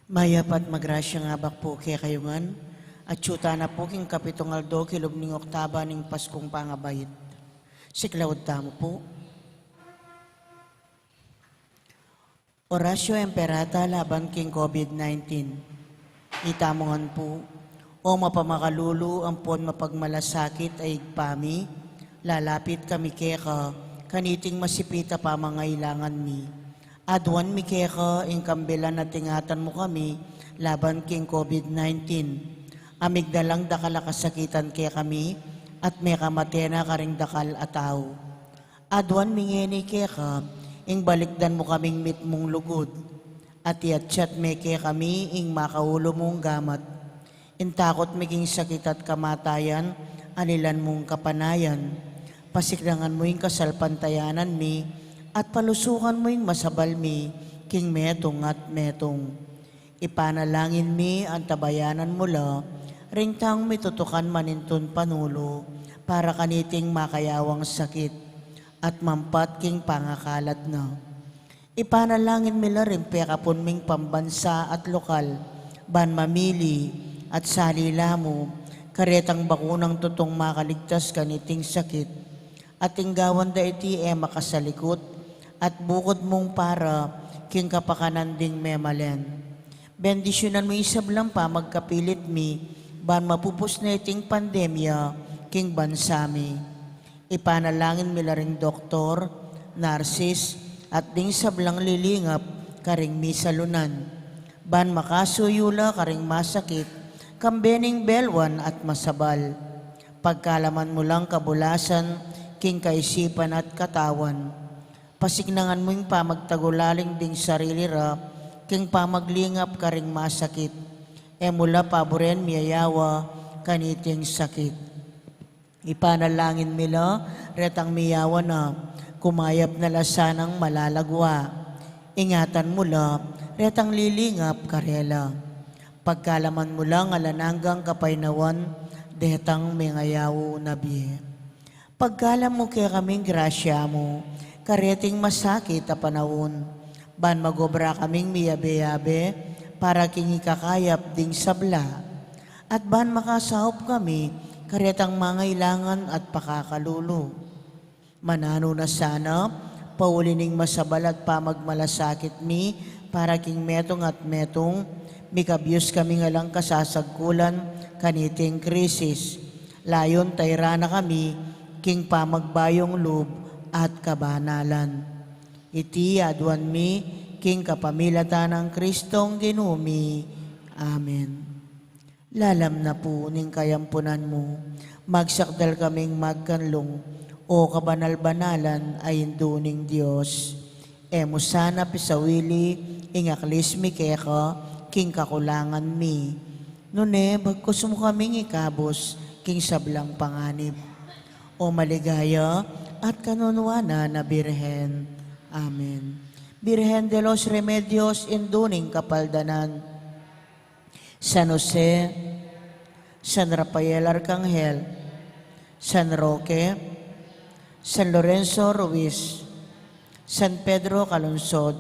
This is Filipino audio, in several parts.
Mayapat magrasya nga bak po kaya kayungan, at syuta na po king kapitong aldo kilom ning oktaba ning Paskong pangabayit. Siklawad tamo po. Orasyo Emperata laban king COVID-19. Itamongan po, o mapamakalulu ang pon mapagmalasakit ay igpami, lalapit kami keka, kaniting masipita pa mangailangan mi. Adwan mi keka, ingkambilan na tingatan mo kami, laban king COVID-19. Amigdalang dakal kasakitan kaya kami, at may kamatena karing dakal ataw. Adwan mingeni keka, ing balikdan mo kaming mitmong lugod, at iatsyat me kaya kami, ing makaulo mong gamat. Intakot miging sakit at kamatayan, anilan mong kapanayan. Pasiklangan mo yung kasalpantayanan mi, at palusukan mo yung masabal mi, king metong at metong. Ipanalangin mi ang tabayanan mula, ringtang mitutukan manintun panulo, para kaniting makayawang sakit, at mampat king pangakalat na. Ipanalangin mi rin pekapon ming pambansa at lokal, ban mamili, at salila mo, karetang bakunang tutong makaligtas kaniting sakit, at tinggawan da iti makasalikot, at bukod mong para, king kapakanan ding memalen. Bendisyonan mo isablang pa magkapilit mi, ban mapupus na iting pandemya, king bansami. Ipanalangin mila ring doktor, narsis, at ding sablang lilingap, karing misalunan. Ban makasuyula karing masakit, kambening belwan at masabal. Pagkalaman mo lang kabulasan, king kaisipan at katawan. Pasignangan mo yung pamagtagulaling ding sarili ra, king pamaglingap karing masakit. Mula paboren miyayawa, kaniting sakit. Ipanalangin mila, retang miyawa na, kumayap na lasanang malalagwa. Ingatan mula, retang lilingap karela. Pagkalaman mo lang alananggang kapaynawan, detang mengayaw na biye. Pagkalam mo kaya kaming grasya mo, kareting masakit a panahon, ban magobra kaming miyabe-yabe, para king ikakayap ding sabla, at ban makasahop kami, karetang mangailangan at pakakalulo. Manano na sana, paulining masabal at pamagmalasakit mi, para king metong at metong, mikabyos kami nga lang kasasagkulan, kaniting krisis. Layon tayra na kami, king pamagbayong loob at kabanalan. Iti adwan mi, king kapamilatan ng Kristong ginumi. Amen. Lalam na po ning kayampunan mo, magsakdal kaming magkanlong, o kabanal-banalan ay induning Diyos. Emo sana pisawili, ingaklis mi keka, king kakulangan mi. Nune, bagkus mo kaming ikabos, king sablang panganib. O maligaya at kanunwana na Birhen. Amen. Birhen de los Remedios, induning kapaldanan. San Jose, San Rafael Arcangel, San Roque, San Lorenzo Ruiz, San Pedro Calungsod,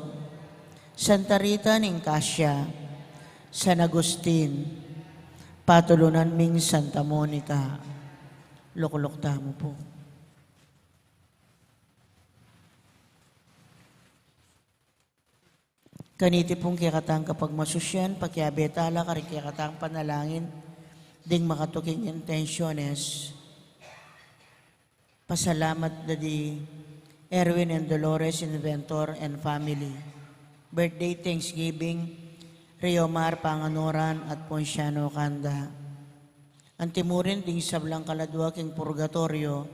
Santa Rita Nicasia, San Agustin, patulunan ming Santa Monica. Lukulukta mo po. Kaniti pong kikatang kapag masusyan, pagkiabetala karing kikatang panalangin, ding makatuking intensyones. Pasalamat na di Erwin and Dolores Inventor and family. Birthday Thanksgiving, Riomar Panganoran at Ponciano Kanda. Antimurin ding sablang kaladwa king purgatorio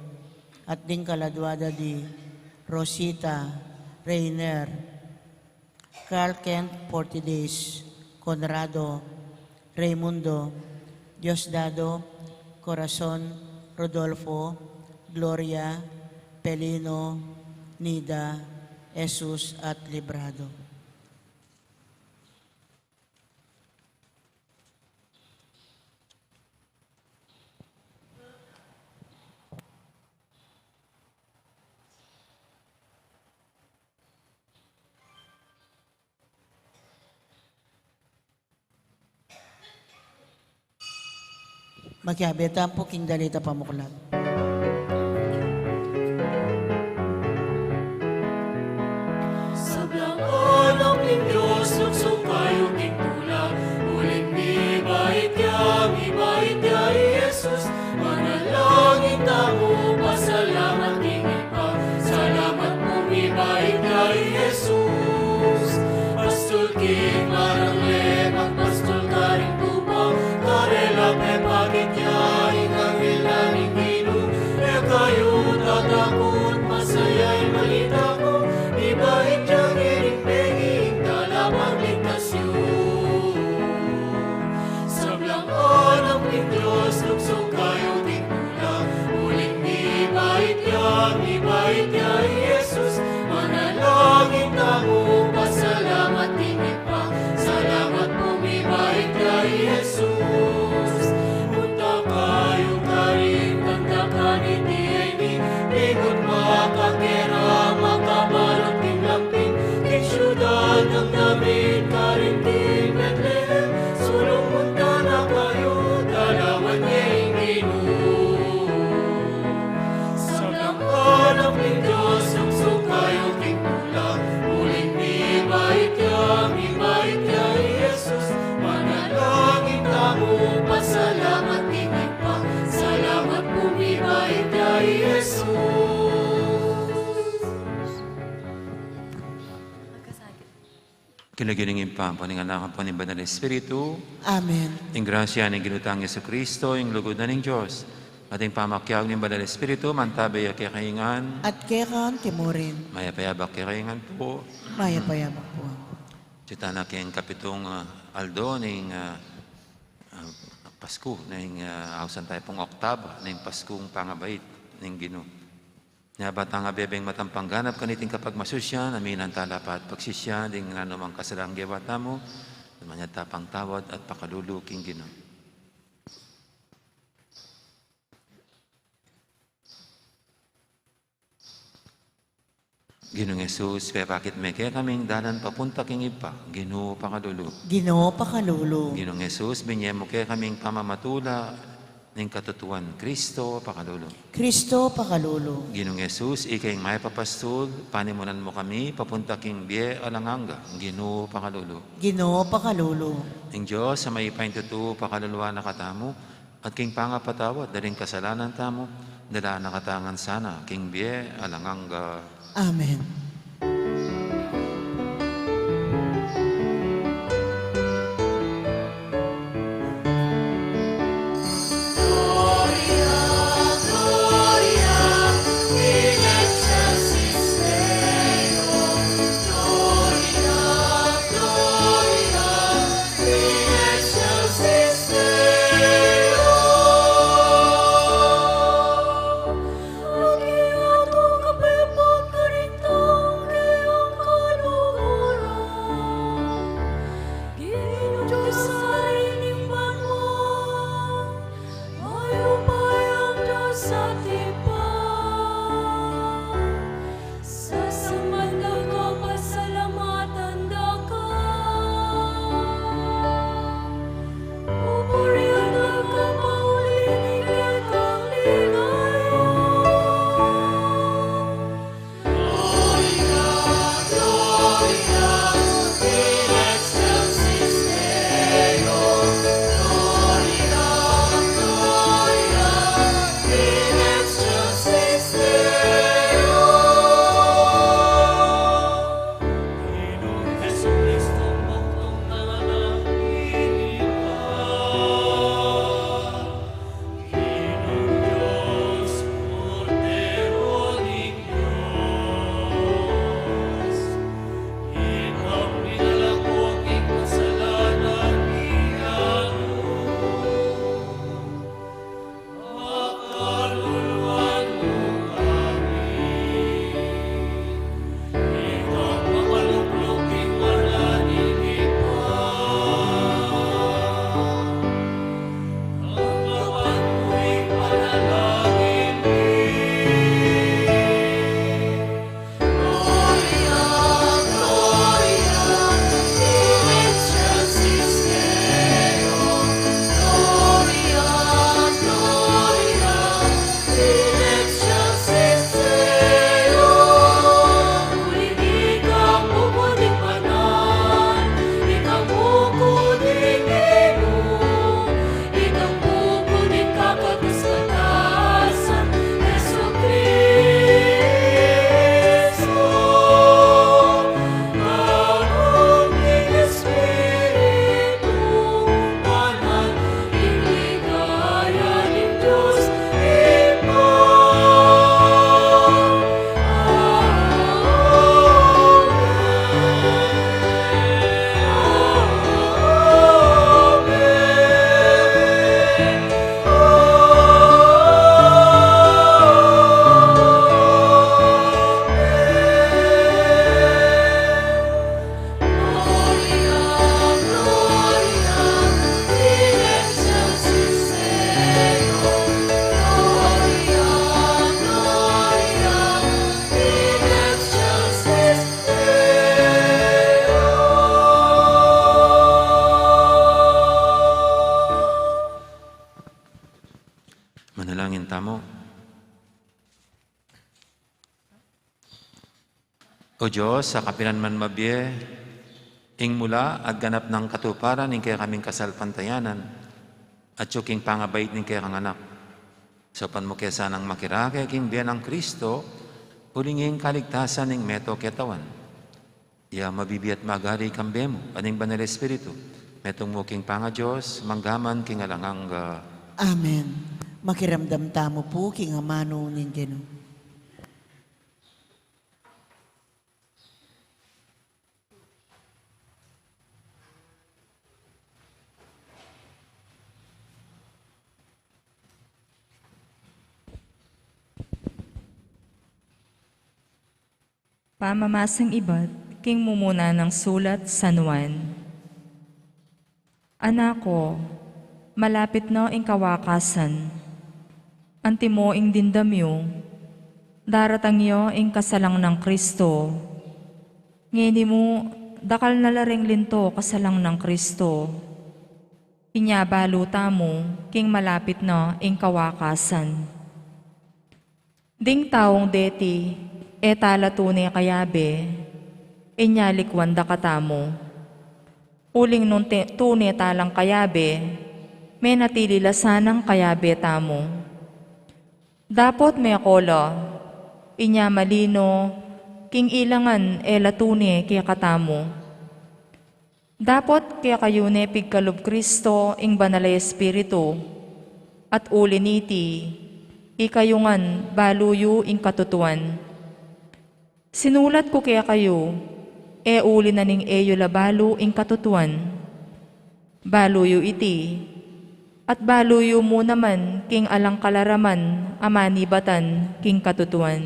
at ding kaladwada di Rosita, Reiner, Carl Kent 40 Days, Conrado, Raimundo, Diosdado, Corazon, Rodolfo, Gloria, Pelino, Nida, Jesus at Librado. Magkabetan po king dalita pamuklat. Sablangan ang Diyos, luksong kayo tintula. Uling ibait ya Jesus. Manalangin tamo, pasalamat tingin pa. Salamat po, ibait ya Jesus. Pastor King, marang lemang, pastol ka rin tupa. Karela pe pagit ya, ingangil naming gino. E kayo tatakot, masaya'y malita ko. Ibait yang iring-benging dalamang ligtasyon. Sablangan ang Diyos, luksong kayo tintula. Uling ibait ya Jesus. Manalangin tamo, pasalamat tingin pa. Salamat po, ibait ya Jesus. Punta kayo karin, tanda ka ni Tiyaini. Bigot makakera, makabalot king lamping. King syudad ng damit, karin king Bethlehem. Sulong punta na kayo, dalawan niya inginu. Sablangan ang Diyos, luksong kayo tintula. Uling ibait ya Jesus. Manalangin tamo, pasalamat tingin pa. Salamat po, ibait ya Jesus. Kinagilingin pa ang paningalakan po ng Banal na Espiritu, Amen. ang grasya ng ginutang Yesu Kristo, ang lugod na ng Diyos, ating pamakyag ng Banal na Espiritu, mantabay at kakahingan, At kekan timurin, mayapayabak kakahingan po. mayapayamak po. Titana kayong kapitong Aldo ng Pasko, ng hausan tayo pong Oktaba, ng Paskong pangabait ng Ginoo. Nabatang abebeng matampang ganap kaniting kapag masusya, aminan talapat pagsisya, ding nanumang kasalang gewata mo, namanya tapang tawad at pakaluluking Ginoo. Ginoong Jesus, kaya bakit may kaya kaming dalan papunta king ipa, Ginoo pakalulu. Ginoo pakalulu. Ginoong Jesus, binye mo kaya kaming pamamatula ng katutuan, Kristo pakalulu. Kristo pakalulu. Ginoong Jesus, ikay may papastol, panimunan mo kami, papunta king biye alanganga, Ginoo pakalulu. Ginoo pakalulu. Ang Diyos sa may paintutu pakaluluwa na katamo, at king pangapatawad, daling kasalanan tamo, dala nakatangan sana, king biye alanganga. Amen. Ang iyong kapepot na rin mo. O Diyos, sa kapilan man mabye, ing mula at ganap ng katuparan ing kaya kaming kasalpantayanan at yuking pangabait ning kaya kang anak. Sopan mo kaya sanang makirake king biyan ng Kristo, ulinging kaligtasan ning meto ketawan. Iya mabibiyat magari kambe mo, aning banal Espiritu, metong mo king panga Diyos, manggaman king alangangga. Amen. Makiramdam tamo po king amano ning Ginoo. Pamamasang iba't king mumuna ng sulat San Juan. Anak ko, malapit na ing kawakasan. Antimo ing dindamyo, daratang yo ing kasalang ng Kristo. Ngini mo, dakal na laring linto kasalang ng Kristo. Inyabaluta mo, king malapit na ing kawakasan. Ding taong deti, etala tunay kayabe, inyalikwan da katamo. Uling nun tunay talang kayabe, may natililasanang kayabe tamo. Dapot may akola, inya malino, king ilangan ela tunay kaya katamo. Dapot kaya kayo ne pigkalob Kristo ing banalay Espiritu, at uliniti, ikayungan baluyo ing katutuan. Sinulat ko kaya kayo, uli na ning eyo labalo ing katutuan. Baluyo iti, at baluyo mo naman king alang kalaraman, amanibatan king katutuan.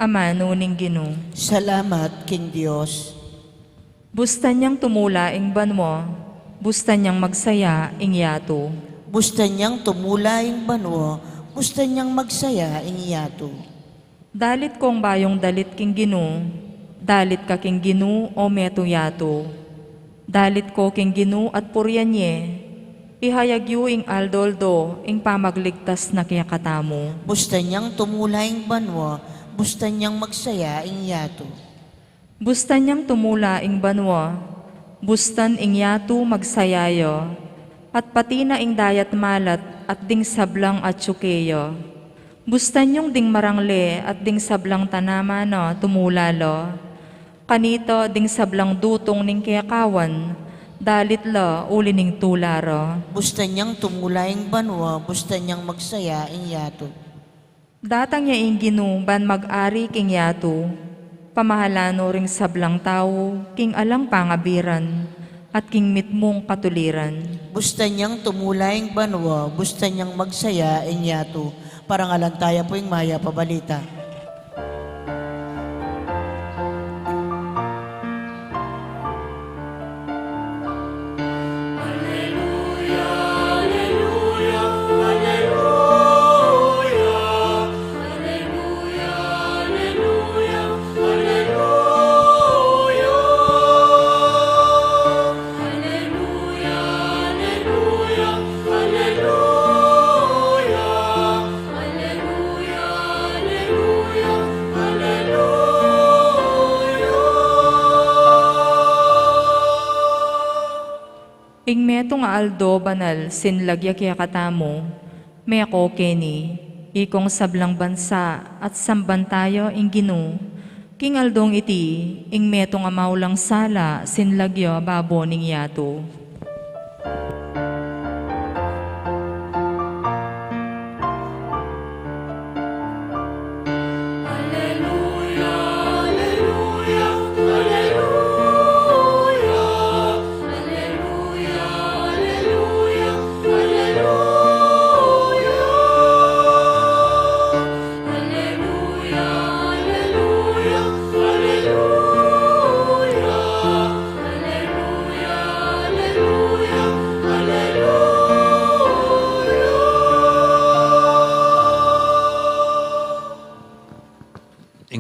Amano ning Ginoo. Salamat king Dios. Bustan niyang tumula ing banwa, bustan niyang magsaya ing yato. Bustan niyang tumula ing banwa, bustan niyang magsaya ing iyato. Dalit kong bayong dalit king Ginoo, dalit ka king Ginoo o meto yato. Dalit ko king Ginoo at puryanye, ihayagyo ing aldoldo ing pamagligtas na kaya katamo. Bustan niyang tumula ing banwa, bustan niyang magsaya ing iyato. Bustan niyang tumula ing banwa, bustan ing yato magsayayo, at pati na ing dayat malat at ding sablang at tsukeyo. Bustan yung ding marangle at ding sablang tanama no tumulalo. Kanito ding sablang dutong ning kayakawan, dalit la uli ning tularo. Bustan niyang tumula ing banwa, bustan niyang magsaya ing iyato. Datang niya ing Ginoo ban mag-ari king yato, pamahalano ring sablang tao, king alang pangabiran, at king mitmong katuliran. Bustan niyang tumula ing banwa, bustan niyang magsaya ing iyato. Parang alantaya po ing maya pabalita. Ing meto nga aldo banal sinlagya kaya katamo, meko keni, ikong sablang bansa at samban tayo ing Ginoo. King aldong iti, ing meto nga maulang sala sinlagya babo ning yato.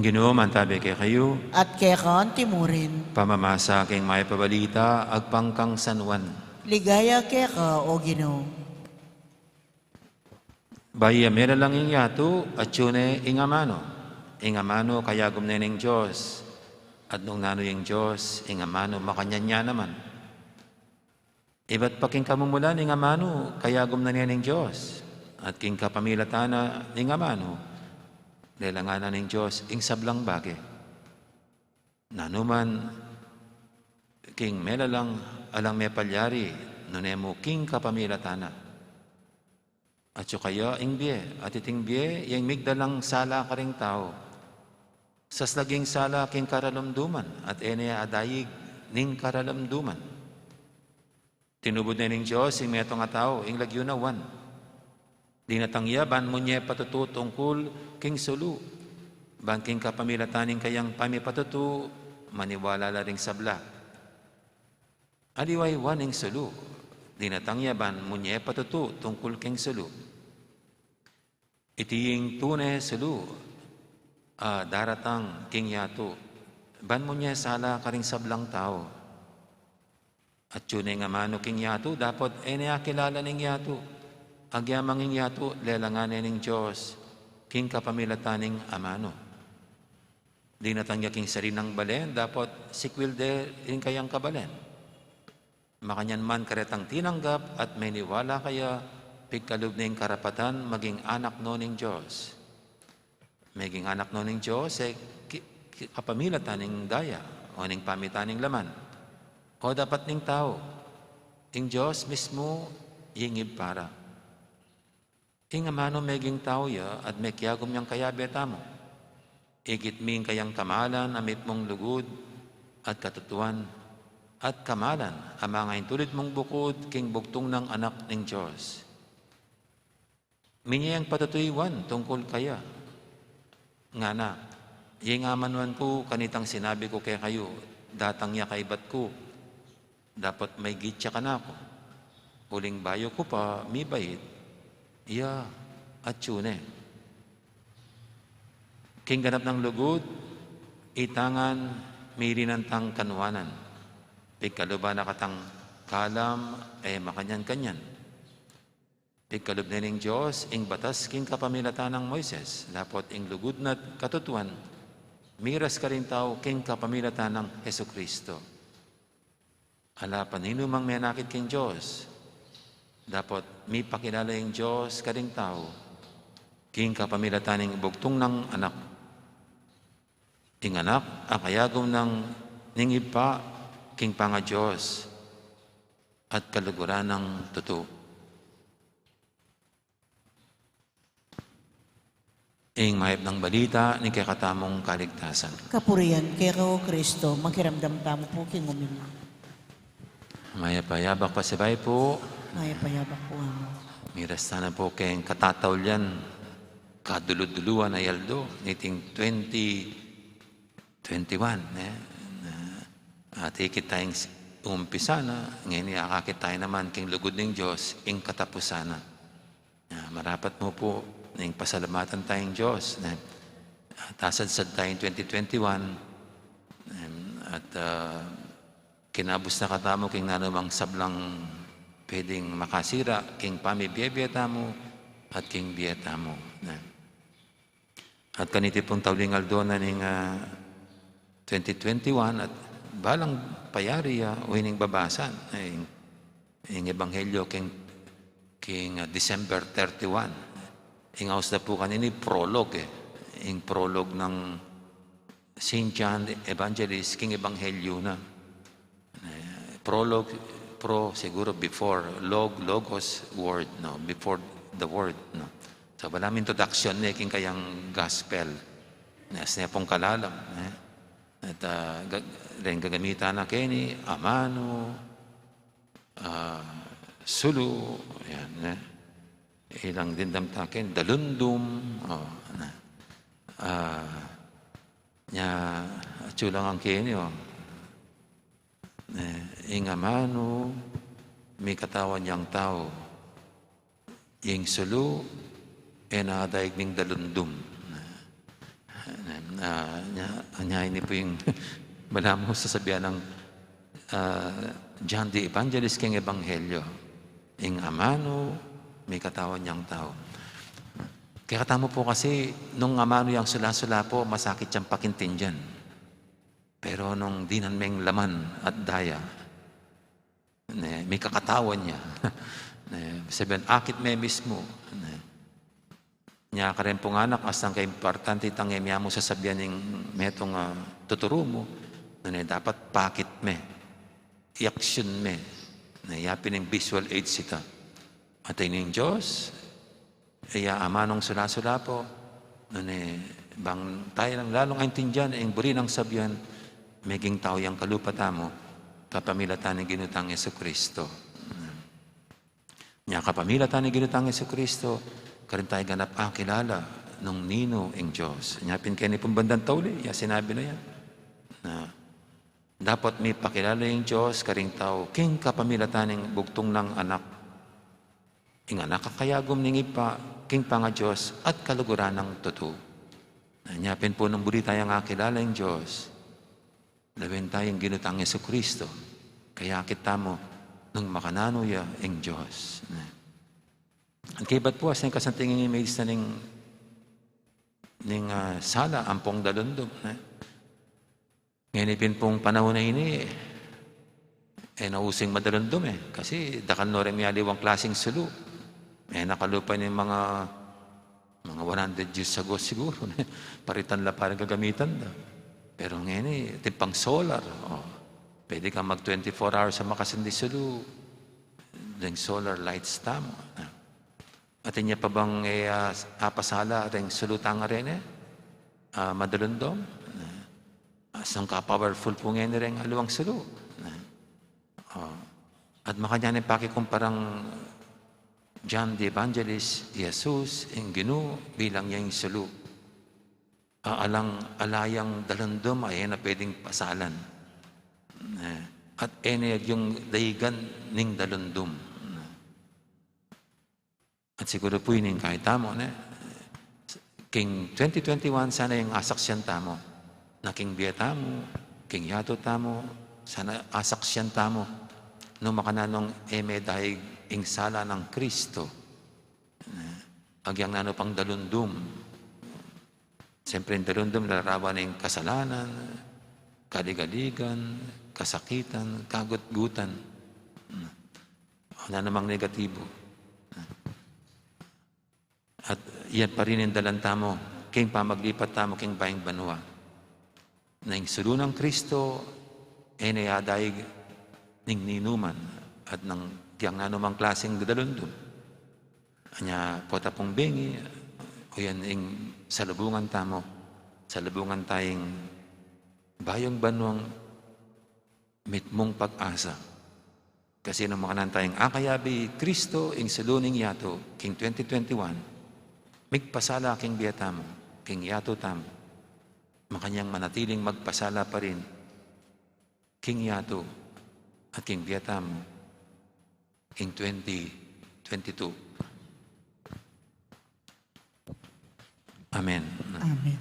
Ginoo mantabi kay kayo, At kaya kaan timurin. pamamasa king may pabalita, agpangkang San Juan. Ligaya keka o Ginoo. Bahia mera lang ing yato at yune ingamano. Ingamano kayagom na ng Diyos. At nung nano yung Diyos, ingamano makanyanya naman. Iba't pa king kamumulan ingamano kayagom na niya ng Diyos. At king kapamilatana ingamano lelanganan ng Diyos ing sablang bagay. Nanuman king mela lang alang may palyari nunemo king kapamilatana. At yung kaya ing biye, at iting biye, yung migdalang sala ka ring tao. Sas laging sala king karalamduman, at ene adayig ning karalamduman. Tinubod na ning Diyos, ing meto nga tao, ing lagyo na wan. Di natangyaban mo niya patutu tungkol king sulu. Bangking kapamilataning kayang pamipatutu, maniwala la ring sabla. Aliway wan ing sulu. Di natangyaban mo niya patutu tungkol king sulu. Itiying tunay sulu, daratang king yato. Ban mo niya sala karing sablang tao. At yun nga mano king yato, dapat kilala ning yato. Agyamang ing yato, lelanganin ning Diyos, king kapamilataning amano. Di natangya king sarinang balen, dapat sikwil de rin kayang kabalen. Makanyan man karetang tinanggap at may niwala kaya pigkalub na yung karapatan maging anak no ning Diyos. Maging anak no ning Diyos, kapamilatan ning daya o ning pamitan ning laman. O dapat ning tao, ing Diyos mismo yingib para. Ing amano maging tao ya at may kiyagom niyang kayabeta mo. Igit ming kayang kamalan amit mong lugod at katutuan at kamalan ang mga intulid mong bukod king bugtong ng anak ng Diyos. Minyayang patutuywan tungkol kaya. Nga na, yung amanuan ko kanitang sinabi ko kaya kayo, datang ya kaibat ko, dapat may gitya ka na ako. Uling bayo ko pa, may bayit, iya, at yun King ganap ng lugod, itangan, may rinantang kanwanan. Pagkaluba na katang kalam, makanyan-kanyan. Pagkalub na ng Diyos, ing batas king kapamilatan ng Moises, dapat ing lugod na katutuan, miras ka rin tao king kapamilatan ng Heso Kristo. Ala panino mang may nakit king Diyos, dapat may pakilala yung Diyos ka rin tao, king kapamilatan ng bugtong ng anak. Ing anak, ang kayagom ng ningipa, king panga Diyos, at kaluguran ng totoo. Ing mahip ng balita ni kakatamong kaligtasan. Kapurian keka o Kristo, magkiramdam tamo po king umima. Maya payabak pa si bay po. Maya payabak po amo. Miras na po kayong katatawlyan, kadulud-duluan na yaldo, niting 2021. At ikit tayong umpisa na, ngayon iakakit tayo naman king lugod ng Diyos, ing katapusana. Marapat mo po, ning pasalamatan tayong Diyos. Tasad-sad tayong 2021, at kinabus na katamo king nanumang sablang pwedeng makasira, king pamibiyabiyata mo, at king biyata mo. At kaniti pong tawling aldona ning 2021 at balang payari wining babasan ing ebanghelyo king December 31. Ing aus na po kanini prologue ing prologue ng St. John Evangelist king ebanghelyo na. Prologue siguro before logos word no, before the word no. So walang introduction ni king kayang gospel. Nas niya pong kalalam. At rin gagamitan na kini, amano, sulu, yan. Ilang dindamtakin, dalundum, chulang ang kini, ing amano, may katawan niyang tao, ing sulu, nadaig ning dalundum. Anya ini po yung malam mo sasabihan ng John the Evangelist king Ebanghelyo, ing amano, may katawan niyang tao. Kaya katamo po kasi, nung amano yung sula-sula po, masakit siyang pakintin dyan. Pero nung dinanmeng laman at daya, may kakatawan niya. Sabihan, akit may mismo. Niya ka rin pong anak, asang ka-importante itang mo sasabihan ng metong tuturo mo, dapat pakit me, i-action me, yapin ng visual aids ita. At yung Diyos, iya amanong sula-sula po, bang tayo lang lalong aintindihan, ang buri ng sabihan, meging tao yung kalupata mo, kapamilatan ng ginutang Jesucristo. Nya kapamilatan ng ginutang Jesucristo, karin tayo ganap kilala nung nino ang Diyos. Nya pinken ni pumbandang tauli, sinabi na yan. Na dapat may pakilala yung Diyos, karing tao, king kapamilatan ng bugtong ng anak. Ing anak kakayagom ng ipa, king pa nga Diyos, at kaluguran ng totoo. Nyapin po ng buli tayong kilala yung Diyos. Lawin tayong ginutang Jesucristo. Kaya kita mo nung makananuya ang Diyos. Ang kibat po, asang kasantingin image na ning sala, ampong dalundom. Ngayon pong panahon na ini, nausing madalundom kasi dakal no rin miyaliwang klaseng sulu. Nakalupay ng mga 100 years ago siguro. Paritan la parang gagamitan da. Pero ngayon tipang solar. Pwede kang mag 24 hours sa makasindi sulu. Yung solar lights tamo. At niya pa bang apasala rin sulutang rin madalundom? Asang ka-powerful po ngayon rin aluwang sulu. At makanya pakikumpara John the Evangelist, Jesus, ang Ginoo bilang niyang sulu. Alayang dalandom ay na pwedeng pasalan. At yung dahigan ning dalandom. At siguro po yun kahit tamo. King 2021, sana yung asaksyan tamo. Na king biya tamo, king yato tamo, sana asaksyan tamo. No makananong dahil ing sala ng Kristo. Agyang nano pang dalundum. Siyempre yung dalundum, larawan ng kasalanan, kaligaligan, kasakitan, kagut-gutan. Wala namang negatibo. At yan pa rin yung dalanta mo, king pamaglipat tamo, king bayang banwa. Na yung sulu ng Kristo, nayadayig ning ninuman at ng tiyang nanumang klaseng dalundum. Anya po tapong bengi, o yan yung salubungan tamo, salubungan tayong bayong banwang mitmong pag-asa. Kasi nung makanan tayong akayabi, Kristo, ing saluning yato, king 2021, migpasala king biyatamo, king yato tamo, makanyang manatiling magpasala pa rin, king yato, at king biyatamo, king 2022. Amen. Amen.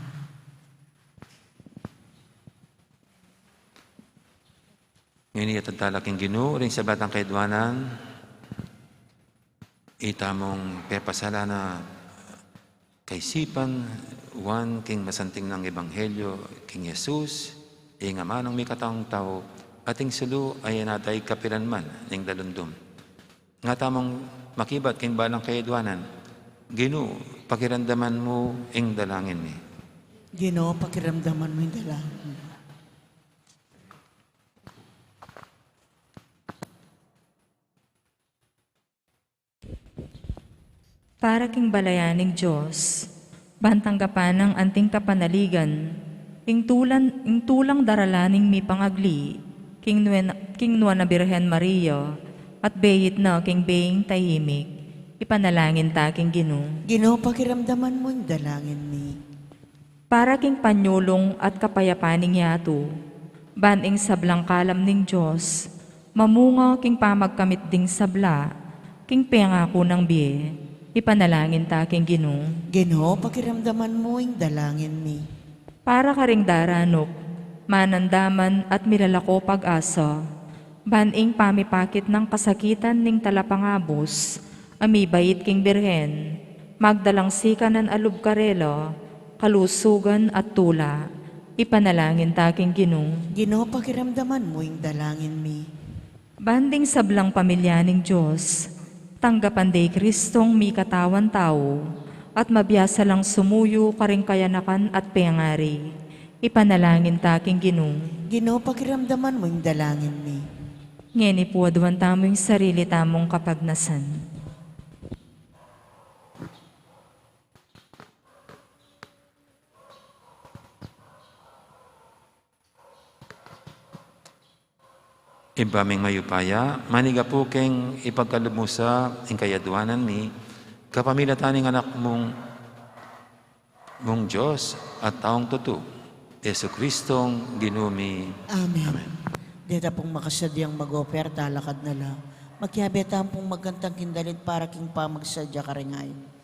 Ngayon itatala king Ginoo, ring sa batang kaidwanan, itamong pepasala na kaisipan, Juan, king masanting ng Ebanghelyo, king Jesus, ing ama ng may katang tao, ating sulu ay natay kapilanman ning dalundom. Nga tamang makibat king balang kaidwanan, Ginoo, pakiramdaman mo ing dalangin ni. Ginoo, pakiramdaman mo yung dalangin. Para king balayaning Diyos, bantang gapan ng anting kapanaligan, ing tulang daralaning mi pangagli, king nuan na Birhen Maria, at beyit na king beying tahimik, ipanalangin ta king Ginoo. Ginoo, pakiramdaman mo yung dalangin ni. Para king panyulong at kapayapaning yato, baning sablang kalam ning Diyos, mamunga king pamagkamit ding sabla, king pangako ng biye, ipanalangin ta king Ginoo. Ginoo, pakiramdaman mo yung dalangin ni. Para ka ring daranok, manandaman at milalako pag-asa, Baning pamipakit ng kasakitan ning talapangabos, amibait king birhen, magdalang sikanan alub karela, kalusugan at tula, ipanalangin taking Ginoo. Ginoo, pakiramdaman mo yung dalangin mi. Banding sablang pamilyaning Diyos, tanggapan day Kristong mi katawan tao, at mabiyasa lang sumuyo karing kayanakan at pengari. Ipanalangin taking Ginoo. Ginoo, pakiramdaman mo yung dalangin mi. Ngeni po aduan tamo yung sarili tamong kapagnasan. Ibaming mayupaya, maniga po keng ipagkalumusa ang kayaduanan mi, kapamilataning anak mong Diyos at taong tuto, Yesu Kristong ginumi. Amen. Dita pong makasadyang mag-operta, lakad na lang. Magkihabetan pong magkantang kindalit para king pamagsadya karingayon.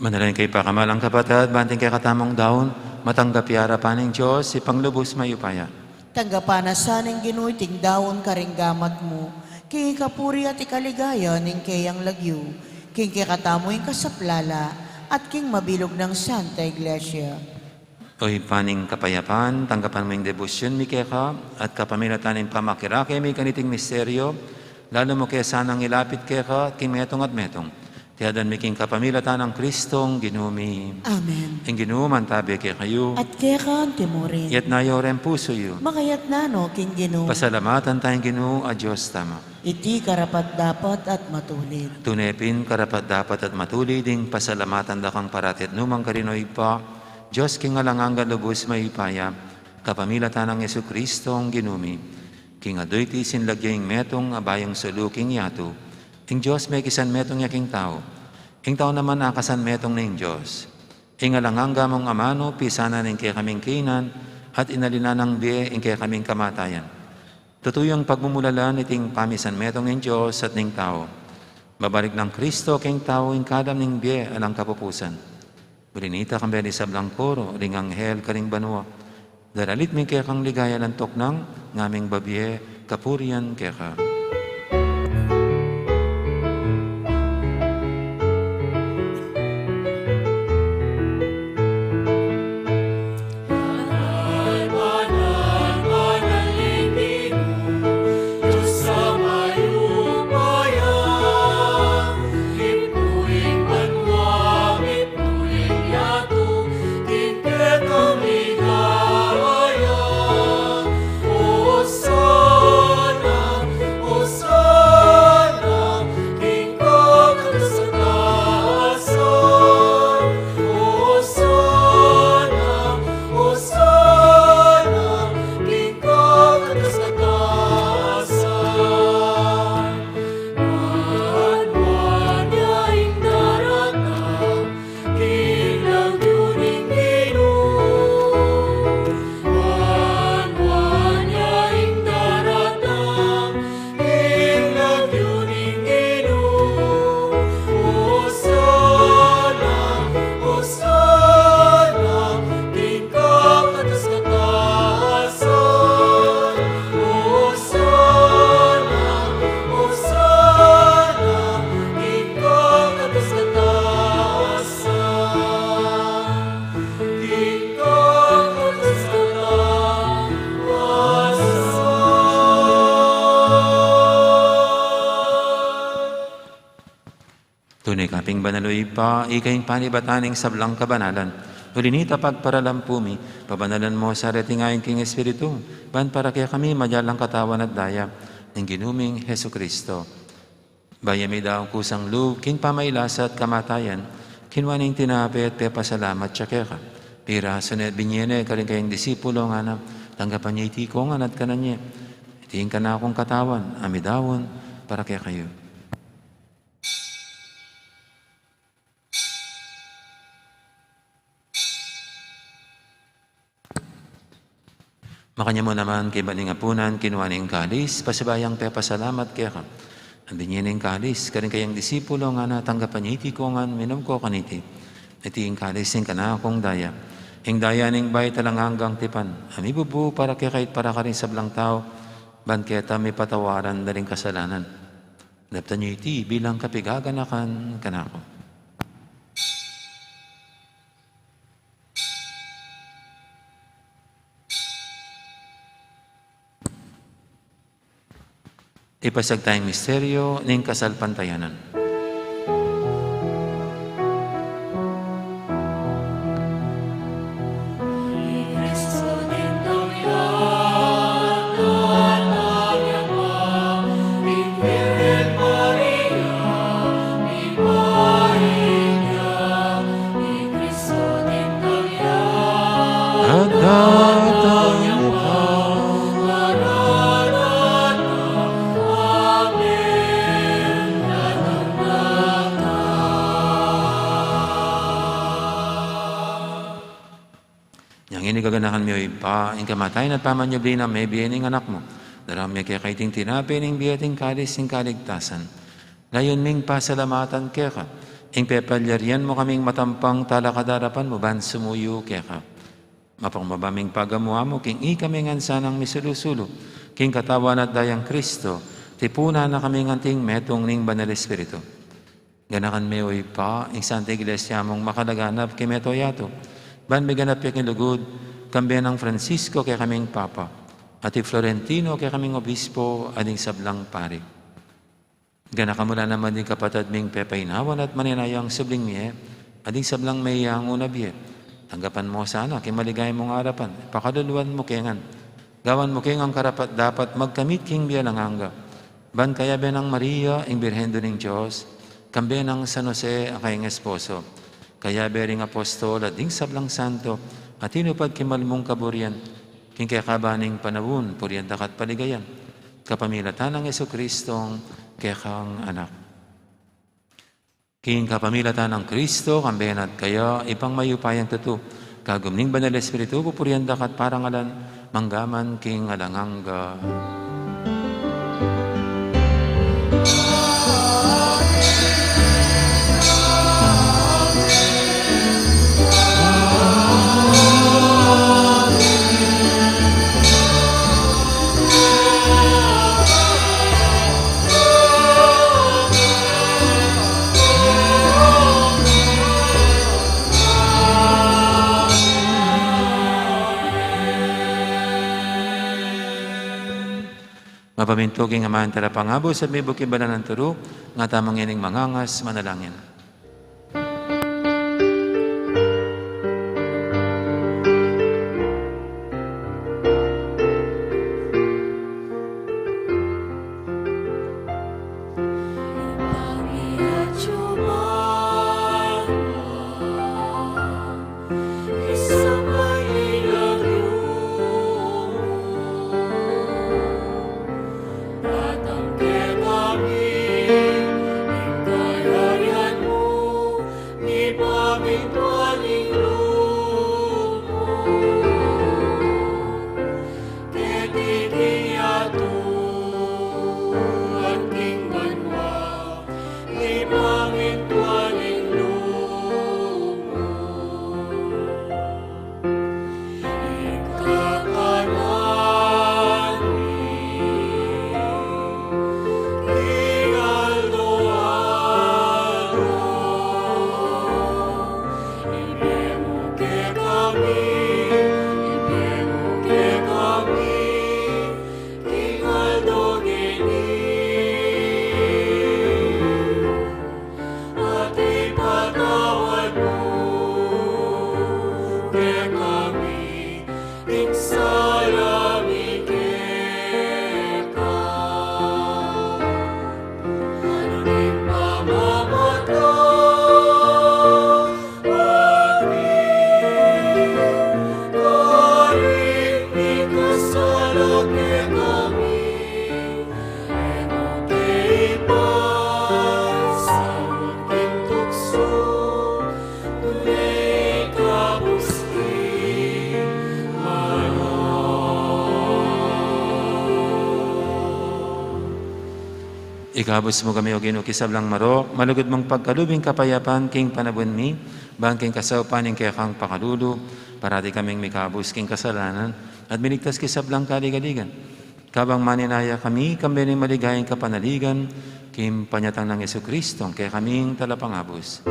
Manalangin kay pakamalang kapatid, banting kay katamong daon, matanggap harapan ng Diyos, ipanglubos mayupaya. Tanggapan na sanang Ginoo ting dawon karing gamat mo, king kapuri at ikaligaya ning kayang lagyo, king katamo yung kasaplala, at king mabilog ng Santa Iglesia. Oy paning kapayapaan, tanggapan mo yung debosyon, Mikeka, at kapamilatan ng pamakirake, may kaniting misteryo, lalo mo kaya sanang ilapit keka, king metong at metong. Tiyadan miking kapamilatan ng Kristong ginumi. Amen. Ang ginuman tabi kay kayo. At kaya timurin. Yat na yorem puso yu. Makayat na no, king Ginoo. Pasalamatan tayong Ginoo a Diyos tama. Iti karapat dapat at matulid. Tunepin karapat dapat at matulid ding pasalamatan da kang paratit numang karinoy pa. Diyos king alanganga lubos maipaya. Kapamilatan ng Yesu Kristong ginumi. King adoy ti sinlagyang metong abayong suluking yato. Ing Diyos may kisan metong yaking tao. Ing tao naman akasan metong na ing Diyos. Ing alanganga mong amano, pisana ng kaya kaming kinan, at inalina ng biye ing kaya kaming kamatayan. Tutuyang pagmumulalan iting pamisan metong ing Diyos at ning tao. Babalik ng Kristo king tao ing kadam ning biye alang kapupusan. Bulinita kang beli sa blangkoro, ring anghel karing banwa. Daralit mi kaya kang ligaya lantok ng ngaming babiye, kapurian kaya ka. Tunay kaping banaloy pa, ikayong panibataning sablang kabanalan. Ulinita pagparalampumi, pabanalan mo sa retingayon king Espiritu, ban para kaya kami madyalang katawan at daya, ng ginuming Heso Kristo. Bayami daw kusang loob, king pamailasa at kamatayan, kinwaning tinapi at pepasalamat siya keka. Pira sunod binyene, karing kayong disipulo nga na, tanggapan niya itikongan at kananya. Itiin ka na akong katawan, amidawon, para kaya kayo. Makanya mo naman kay balingapunan, kinuwaning kalis, pasibayang pepasalamat kaya ka. Ang binyining kalis, karing kayang disipulo nga natanggapan niya itikongan, minom ko kaniti. Itiing kalis, sing ka na akong daya. Ing daya ning bay talang hanggang tipan. Ami bubu para kaya kahit para ka rin sa blang tao, ban kaya may patawaran daling kasalanan. Daptan niyo iti bilang kapigaganakan kanako. Ipasag tayong misteryo ng kasalpantayanan. Gaganahan mo pa, ang kamatayan at pamanyabli na may biyaning anak mo. Darami kaya kaiting tinapi ng biyating kalis ng kaligtasan. Ngayon ming pasalamatan kaya ka. Ang pepalyarian mo kaming matampang talakadarapan mo, ban sumuyo kaya ka. Mapangmabaming pagamuha mo, king ikaming ansanang misulusulo, king katawan at dayang Kristo, tipuna na kaming anting metong ning banal Espiritu. Ganakan mo pa, ang Santa Iglesia mong makalaganap kay metoyato. Ban may ganap yaking lugod, kambiyan ng Francisco kaya kaming Papa, at Florentino kaya kaming Obispo, ading sablang pari. Ganakamula naman din kapatid ming pepainawan at maninayang subling miye, ading sablang may yang unabye. Tanggapan mo sana, kay maligay mong harapan, pakaduluan mo kengan. Gawan mo keng ang karapat dapat magkamit king biya lang hangga. Ban kaya ben ng Maria, ang Birhendo ng Diyos, kambiyan ng San Jose, ang kayong esposo. Kaya bering apostol at ding sablang santo, at tinupad kimalmong kaburian, king kaya kabaning panawun, puriyan dakat paligayan, kapamilatan ng Yesu Kristong kaya kang anak. King kapamilatan ng Kristo, kambayan at kaya, ipang mayupayang tutu, kagumning banal Espiritu, pupuriyan dakat parangalan, manggaman king alangangga. Mapamintuging amahan talapangabo sa may bukibalan ng turo, nga tamang yaning mangangas, manalangin. Datang ke kami, ingkay harian-Mu. Ikabos mo kami o ginukisablang marok, malugod mong pagkalubing kapayapaan king panabon mi, bangking kasaupaning kaya kang pakalulu, parati kaming mikabos king kasalanan, at miligtas kisablang kaligaligan. Kabang maninaya kami, kambining maligayang kapanaligan, kim panyatang ng Jesucristo, kaya kaming talapangabos.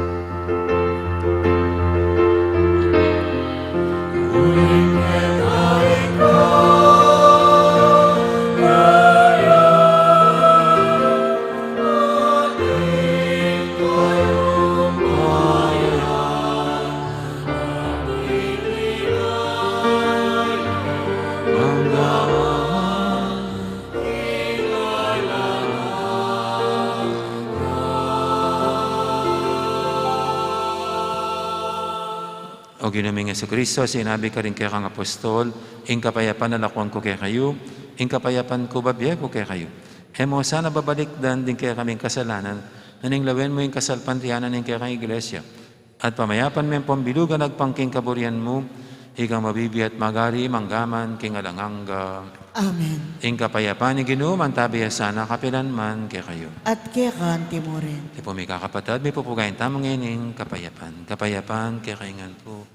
O ginaming Jesucristo, sinabi ka rin kaya kang apostol, ing kapayapan na lakuan ko kaya kayo, ing kapayapan ko babiya ko kaya kayo. Emo, sana babalikdan din kaya kaming kasalanan, naning lawen mo yung kasalpantiyanan ng kaya kang iglesia. At pamayapan mo yung pambilugan nagpangking kaburian mo, ikang mabibiyat magari, manggaman, king alanganga. Amen. Ing kapayapan ni Ginoo, mantabiya sana kapilan man kaya kayo. At kaya kanti mo rin. Di po may kakapatid, may pupugayin tamang ining kapayapan. Kapayapan kaya kaingan po.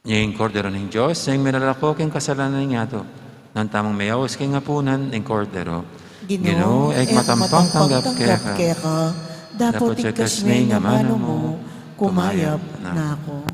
Yung kordero ng Diyos, yung minalako king kasalanan niya to, ng tamang mayawas king hapunan ng kordero. Ginoo, ay matampang tanggap kaya ka. Dapat ikas may nga mano mo, kumayap na ako.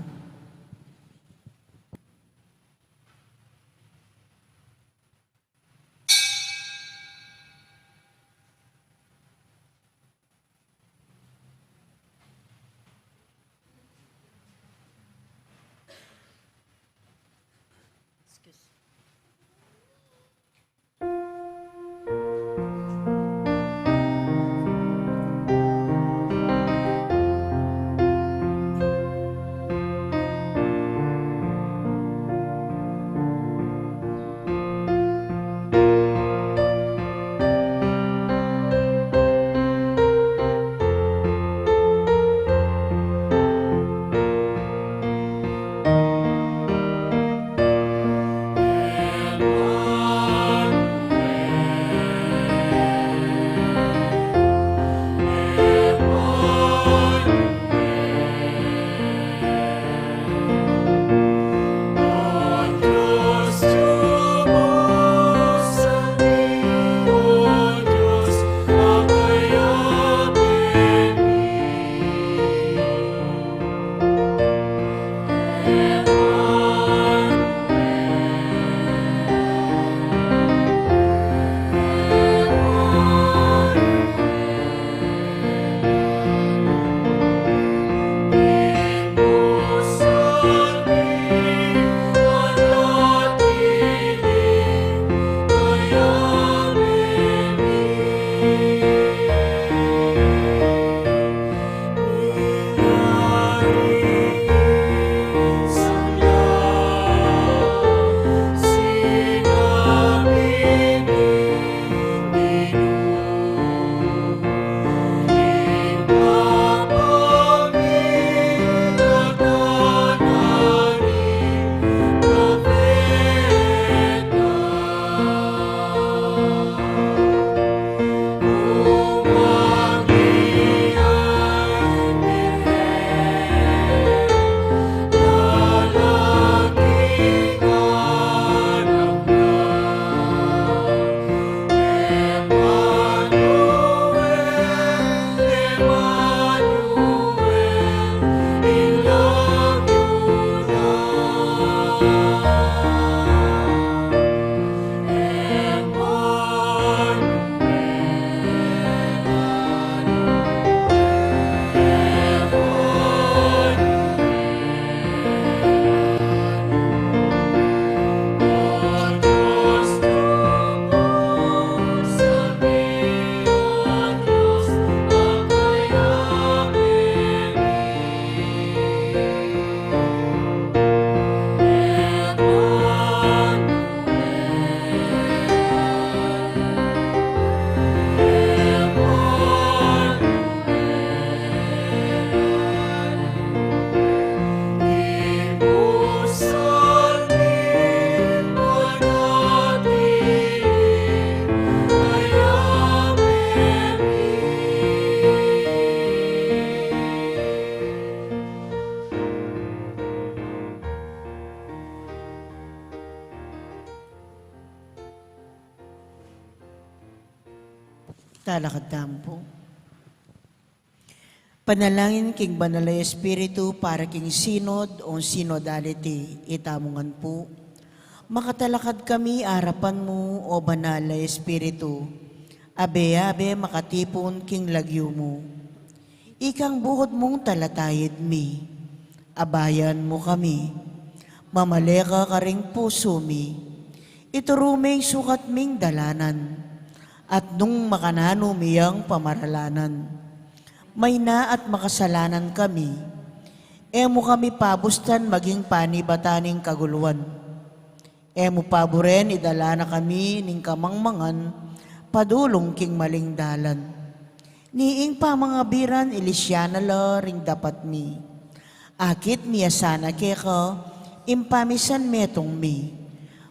Talakad po. Panalangin king Banal na Espiritu para king sinod o synodality, itamungan po. Makatalakad kami arapan mo o Banal na Espiritu, abe-abe makatipon king lagyo mo. Ikang buhod mong talatayid mi, abayan mo kami, mamaleka ka ring puso mi, ituruming sukat ming dalanan, at nung makanano miyang pamaralanan, may na at makasalanan kami, emo kami pabustan maging panibataning kaguluhan. Emo paboren idala na kami ning kamangmangan, padulong king maling dalan. Niing pa mga biran ilisyana la ring dapat mi. Akit miya sana keka, impamisan metong mi.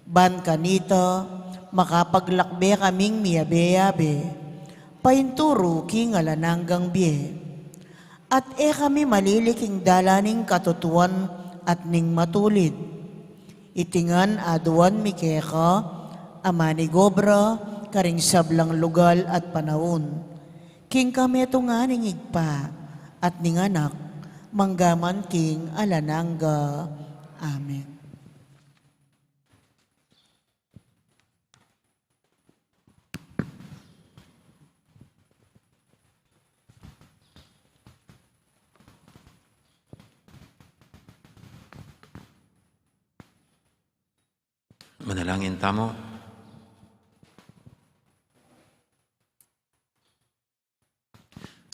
Ban kanita, makapaglakbe kaming miyabe-yabe, painturo king alananggang biye. At kami maliliking dalaning katutuan at ning matulid. Itingan aduan mi keka, amani gobra, karing sablang lugal at panahon. King kami ito nga ning igpa at ning anak, manggaman king alanangga. Amen. Manalangin tamo.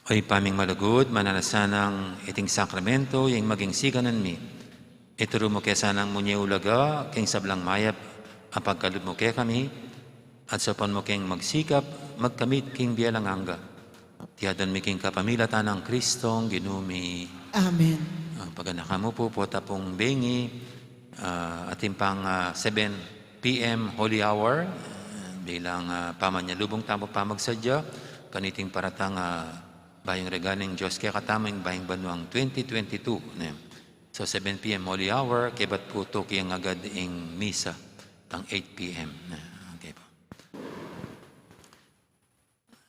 Oy paming malugod, mananasanang iting sakramento, yung maging siganan mi. Ituro mo kaya sanang munye ulaga, king sablang mayap, ang pagkalod mo kaya kami, at sapan mo kayong magsikap, magkamit king biyalang angga. Tiyadan mi king kapamilatan ng Kristong ginumi. Amen. Paganaka mo po, tapong bengi, ating pang 7 p.m. Holy Hour, bilang pamanyalubong tamo pamagsadya, kaniting paratang bayang regaling Diyos kaya katamang bayang banuang 2022. So 7 p.m. Holy Hour, kebat po to kiyang agad ing misa tang 8 p.m. Okay po.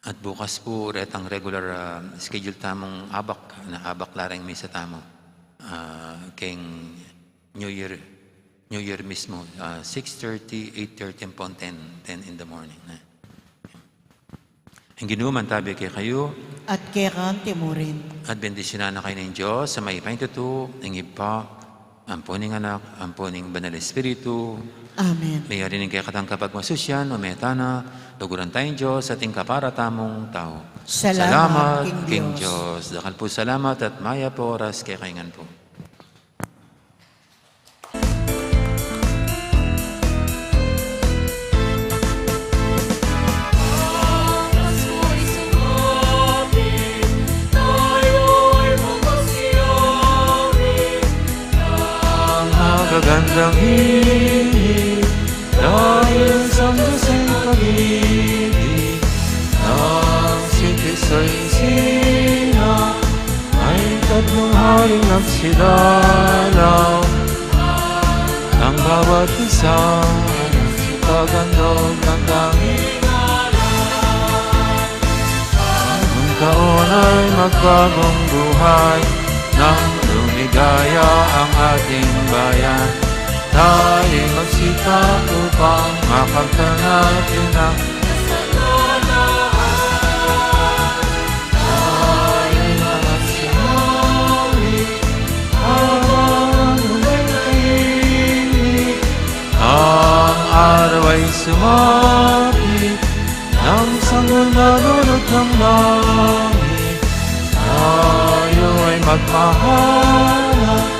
At bukas po retang regular schedule tamong abak, na abak larang misa tamo. King New Year mismo, 6:30, 8:30, and 10 in the morning. Ang ginuman tabi kay kayo, At kekan timurin. at bendisyonan na kayo ng Diyos sa may paintuto, ng ipa, amponing anak, amponing banal Espiritu. Amen. May arinig kay katang kapag masusyan, o metana, tuguran tayong Diyos sa ating kaparatamong tao. Salamat, King King Diyos. Dakal po salamat at maya po oras kay kaingan po. Magagandang himig dahil sa Diyos'y pag-ibig ng si Kristo'y sina ay tatlong haring nagsidalaw ang bawat isa si pagandog ng langit. Ang taon ay magbagong buhay nang lumigaya ang ating bayan. Tayo magsikap upang mapagtanapin ang kasalanan. Tayo magsinawin habang lumilihim. Ang araw ay sumapit ng sanggol na dulot ng langit. Tayo ay magmahalan